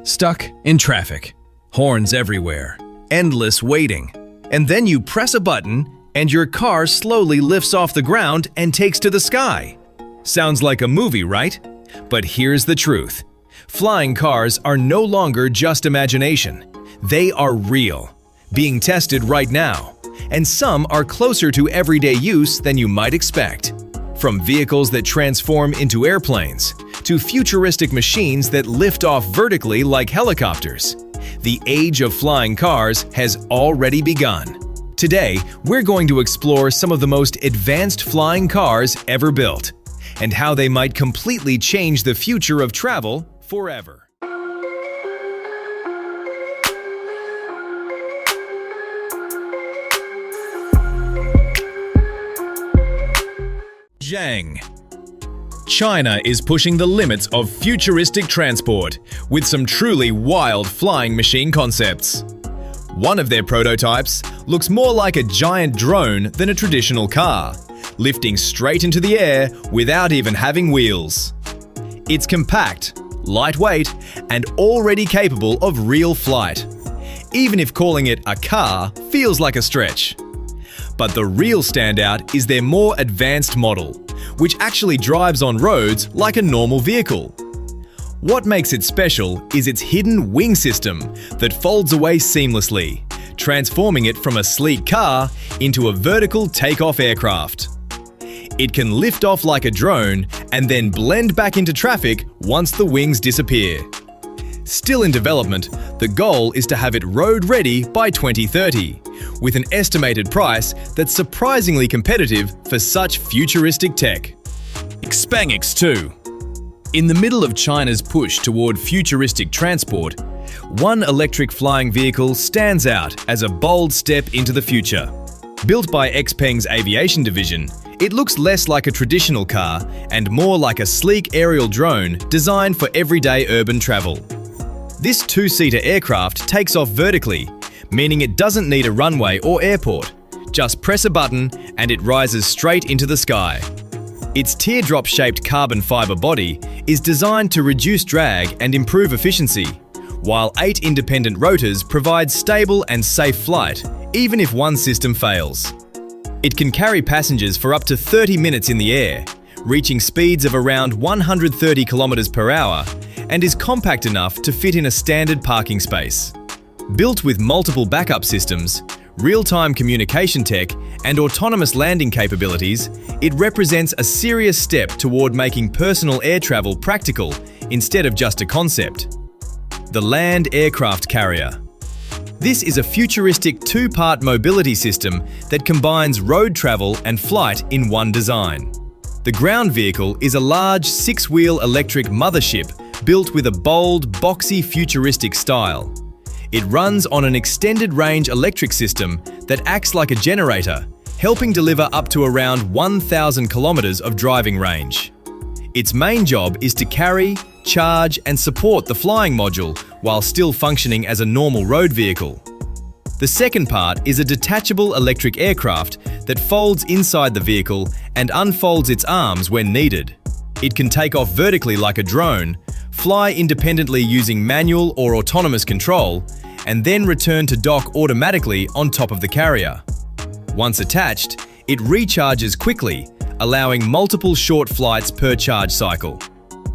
Stuck in traffic, horns everywhere, endless waiting, and then you press a button and your car slowly lifts off the ground and takes to the sky. Sounds like a movie, right? But here's the truth. Flying cars are no longer just imagination. They are real, being tested right now, and some are closer to everyday use than you might expect. From vehicles that transform into airplanes, to futuristic machines that lift off vertically like helicopters, the age of flying cars has already begun. Today, we're going to explore some of the most advanced flying cars ever built, and how they might completely change the future of travel forever. EHang. China is pushing the limits of futuristic transport with some truly wild flying machine concepts. One of their prototypes looks more like a giant drone than a traditional car, lifting straight into the air without even having wheels. It's compact, lightweight, and already capable of real flight, even if calling it a car feels like a stretch. But the real standout is their more advanced model, which actually drives on roads like a normal vehicle. What makes it special is its hidden wing system that folds away seamlessly, transforming it from a sleek car into a vertical takeoff aircraft. It can lift off like a drone and then blend back into traffic once the wings disappear. Still in development, the goal is to have it road-ready by 2030, with an estimated price that's surprisingly competitive for such futuristic tech. Xpeng X2. In the middle of China's push toward futuristic transport, one electric flying vehicle stands out as a bold step into the future. Built by Xpeng's aviation division, it looks less like a traditional car and more like a sleek aerial drone designed for everyday urban travel. This two-seater aircraft takes off vertically, meaning it doesn't need a runway or airport. Just press a button and it rises straight into the sky. Its teardrop-shaped carbon fiber body is designed to reduce drag and improve efficiency, while 8 independent rotors provide stable and safe flight, even if one system fails. It can carry passengers for up to 30 minutes in the air, reaching speeds of around 130 km per hour, and is compact enough to fit in a standard parking space. Built with multiple backup systems, real-time communication tech, and autonomous landing capabilities, it represents a serious step toward making personal air travel practical instead of just a concept. The Land Aircraft Carrier. This is a futuristic two-part mobility system that combines road travel and flight in one design. The ground vehicle is a large 6-wheel electric mothership built with a bold, boxy, futuristic style. It runs on an extended-range electric system that acts like a generator, helping deliver up to around 1,000 kilometers of driving range. Its main job is to carry, charge, and support the flying module while still functioning as a normal road vehicle. The second part is a detachable electric aircraft that folds inside the vehicle and unfolds its arms when needed. It can take off vertically like a drone, fly independently using manual or autonomous control, and then return to dock automatically on top of the carrier. Once attached, it recharges quickly, allowing multiple short flights per charge cycle.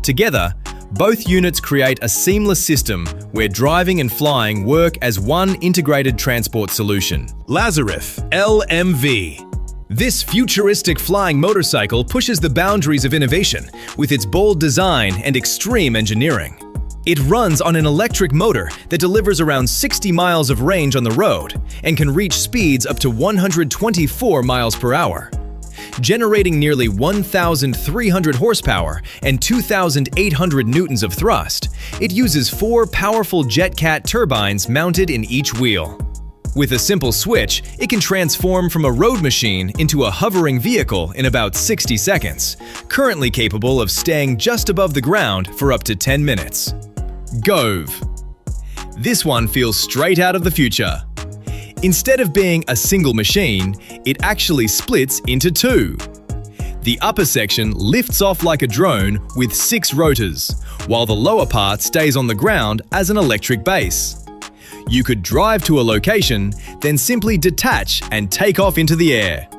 Together, both units create a seamless system where driving and flying work as one integrated transport solution. Lazar LMV. This futuristic flying motorcycle pushes the boundaries of innovation with its bold design and extreme engineering. It runs on an electric motor that delivers around 60 miles of range on the road and can reach speeds up to 124 miles per hour. Generating nearly 1,300 horsepower and 2,800 newtons of thrust, it uses 4 powerful JetCat turbines mounted in each wheel. With a simple switch, it can transform from a road machine into a hovering vehicle in about 60 seconds, currently capable of staying just above the ground for up to 10 minutes. Gove. This one feels straight out of the future. Instead of being a single machine, it actually splits into 2. The upper section lifts off like a drone with 6 rotors, while the lower part stays on the ground as an electric base. You could drive to a location, then simply detach and take off into the air.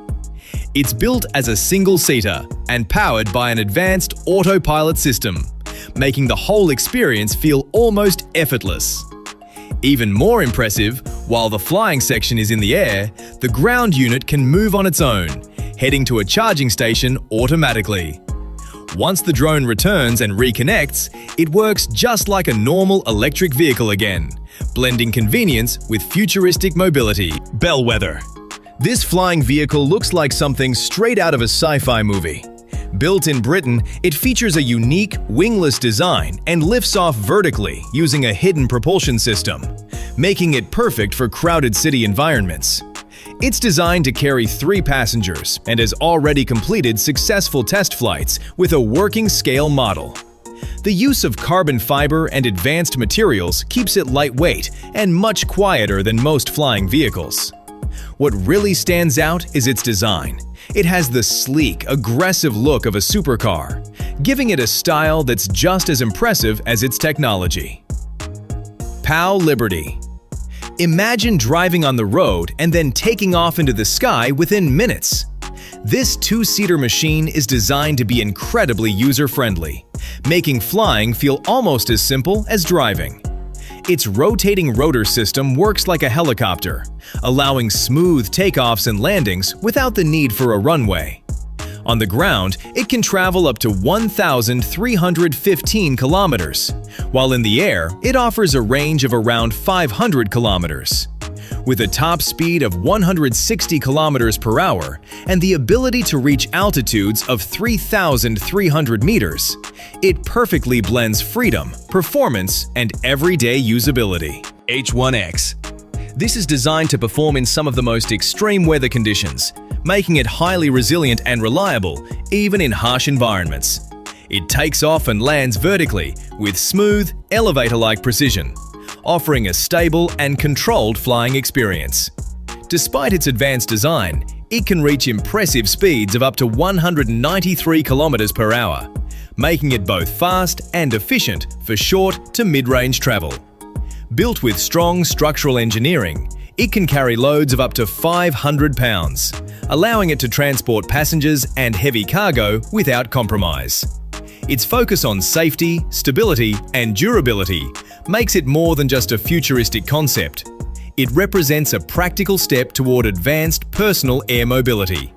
It's built as a single-seater and powered by an advanced autopilot system, making the whole experience feel almost effortless. Even more impressive, while the flying section is in the air, the ground unit can move on its own, heading to a charging station automatically. Once the drone returns and reconnects, it works just like a normal electric vehicle again, blending convenience with futuristic mobility. Bellweather. This flying vehicle looks like something straight out of a sci-fi movie. Built in Britain, it features a unique, wingless design and lifts off vertically using a hidden propulsion system, making it perfect for crowded city environments. It's designed to carry 3 passengers and has already completed successful test flights with a working scale model. The use of carbon fiber and advanced materials keeps it lightweight and much quieter than most flying vehicles. What really stands out is its design. It has the sleek, aggressive look of a supercar, giving it a style that's just as impressive as its technology. Pow Liberty. Imagine driving on the road and then taking off into the sky within minutes. This 2-seater machine is designed to be incredibly user-friendly, making flying feel almost as simple as driving. Its rotating rotor system works like a helicopter, allowing smooth takeoffs and landings without the need for a runway. On the ground, it can travel up to 1,315 kilometers, while in the air, it offers a range of around 500 kilometers. With a top speed of 160 kilometers per hour and the ability to reach altitudes of 3,300 meters, it perfectly blends freedom, performance, and everyday usability. H1X. This is designed to perform in some of the most extreme weather conditions, making it highly resilient and reliable even in harsh environments. It takes off and lands vertically with smooth, elevator-like precision, offering a stable and controlled flying experience. Despite its advanced design, it can reach impressive speeds of up to 193 kilometers per hour, making it both fast and efficient for short to mid-range travel. Built with strong structural engineering, it can carry loads of up to 500 pounds, allowing it to transport passengers and heavy cargo without compromise. Its focus on safety, stability, and durability makes it more than just a futuristic concept. It represents a practical step toward advanced personal air mobility.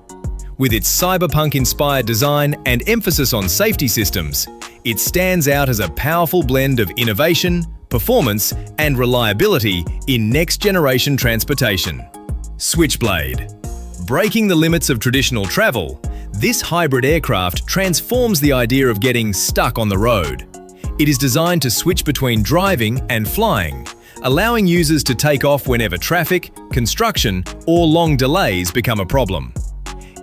With its cyberpunk-inspired design and emphasis on safety systems, it stands out as a powerful blend of innovation, performance, and reliability in next-generation transportation. Switchblade. Breaking the limits of traditional travel, this hybrid aircraft transforms the idea of getting stuck on the road. It is designed to switch between driving and flying, allowing users to take off whenever traffic, construction, or long delays become a problem.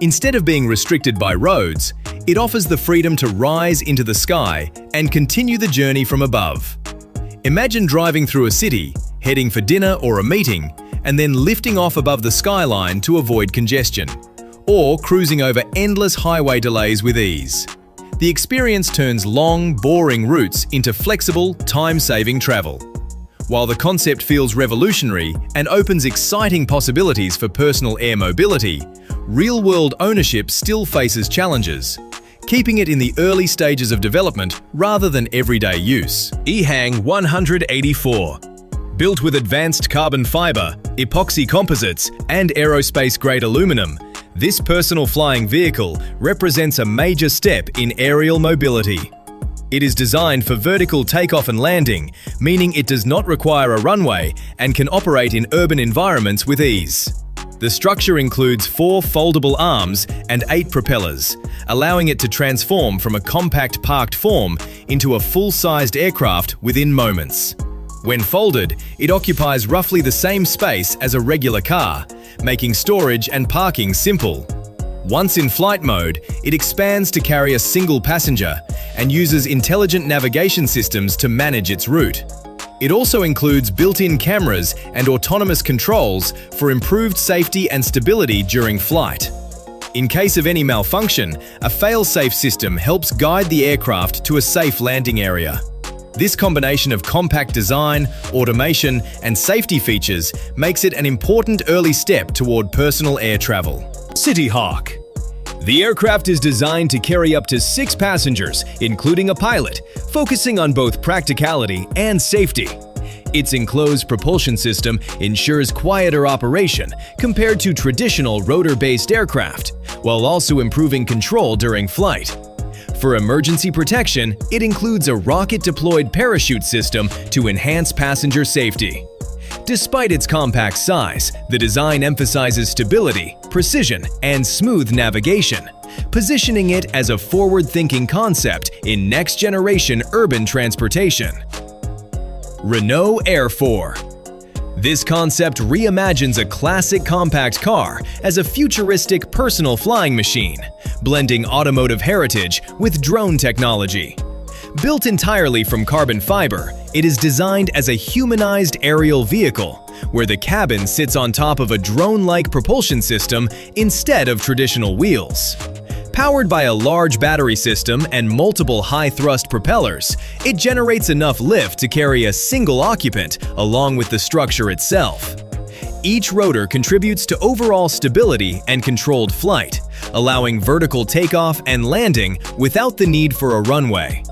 Instead of being restricted by roads, it offers the freedom to rise into the sky and continue the journey from above. Imagine driving through a city, heading for dinner or a meeting, and then lifting off above the skyline to avoid congestion, or cruising over endless highway delays with ease. The experience turns long, boring routes into flexible, time-saving travel. While the concept feels revolutionary and opens exciting possibilities for personal air mobility, real-world ownership still faces challenges, keeping it in the early stages of development rather than everyday use. EHang 184. Built with advanced carbon fiber, epoxy composites, and aerospace-grade aluminum, this personal flying vehicle represents a major step in aerial mobility. It is designed for vertical takeoff and landing, meaning it does not require a runway and can operate in urban environments with ease. The structure includes 4 foldable arms and 8 propellers, allowing it to transform from a compact parked form into a full-sized aircraft within moments. When folded, it occupies roughly the same space as a regular car, making storage and parking simple. Once in flight mode, it expands to carry a single passenger and uses intelligent navigation systems to manage its route. It also includes built-in cameras and autonomous controls for improved safety and stability during flight. In case of any malfunction, a fail-safe system helps guide the aircraft to a safe landing area. This combination of compact design, automation, and safety features makes it an important early step toward personal air travel. CityHawk. The aircraft is designed to carry up to 6 passengers, including a pilot, focusing on both practicality and safety. Its enclosed propulsion system ensures quieter operation compared to traditional rotor-based aircraft, while also improving control during flight. For emergency protection, it includes a rocket-deployed parachute system to enhance passenger safety. Despite its compact size, the design emphasizes stability, precision, and smooth navigation, positioning it as a forward-thinking concept in next-generation urban transportation. Renault AIR4. This concept reimagines a classic compact car as a futuristic personal flying machine, blending automotive heritage with drone technology. Built entirely from carbon fiber, it is designed as a humanized aerial vehicle, where the cabin sits on top of a drone-like propulsion system instead of traditional wheels. Powered by a large battery system and multiple high-thrust propellers, it generates enough lift to carry a single occupant along with the structure itself. Each rotor contributes to overall stability and controlled flight, allowing vertical takeoff and landing without the need for a runway.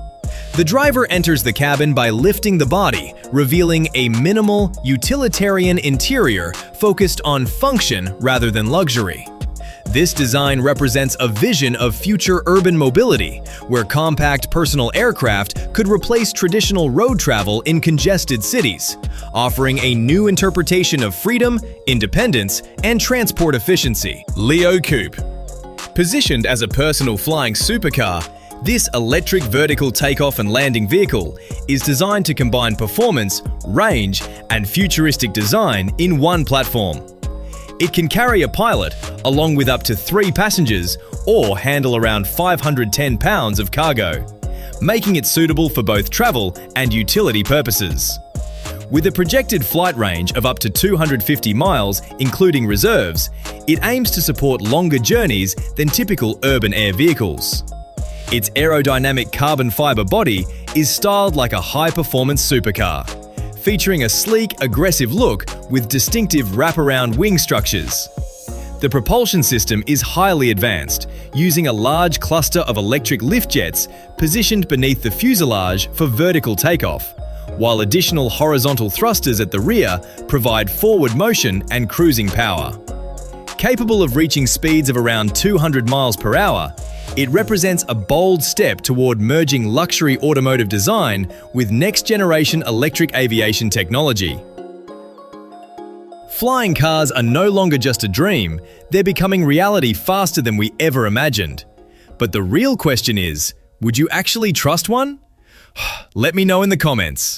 The driver enters the cabin by lifting the body, revealing a minimal, utilitarian interior focused on function rather than luxury. This design represents a vision of future urban mobility, where compact personal aircraft could replace traditional road travel in congested cities, offering a new interpretation of freedom, independence, and transport efficiency. Leo Coupe. Positioned as a personal flying supercar, this electric vertical takeoff and landing vehicle is designed to combine performance, range, and futuristic design in one platform. It can carry a pilot, along with up to 3 passengers, or handle around 510 pounds of cargo, making it suitable for both travel and utility purposes. With a projected flight range of up to 250 miles, including reserves, it aims to support longer journeys than typical urban air vehicles. Its aerodynamic carbon fiber body is styled like a high-performance supercar, featuring a sleek, aggressive look with distinctive wraparound wing structures. The propulsion system is highly advanced, using a large cluster of electric lift jets positioned beneath the fuselage for vertical takeoff, while additional horizontal thrusters at the rear provide forward motion and cruising power. Capable of reaching speeds of around 200 miles per hour, it represents a bold step toward merging luxury automotive design with next-generation electric aviation technology. Flying cars are no longer just a dream, they're becoming reality faster than we ever imagined. But the real question is, would you actually trust one? Let me know in the comments.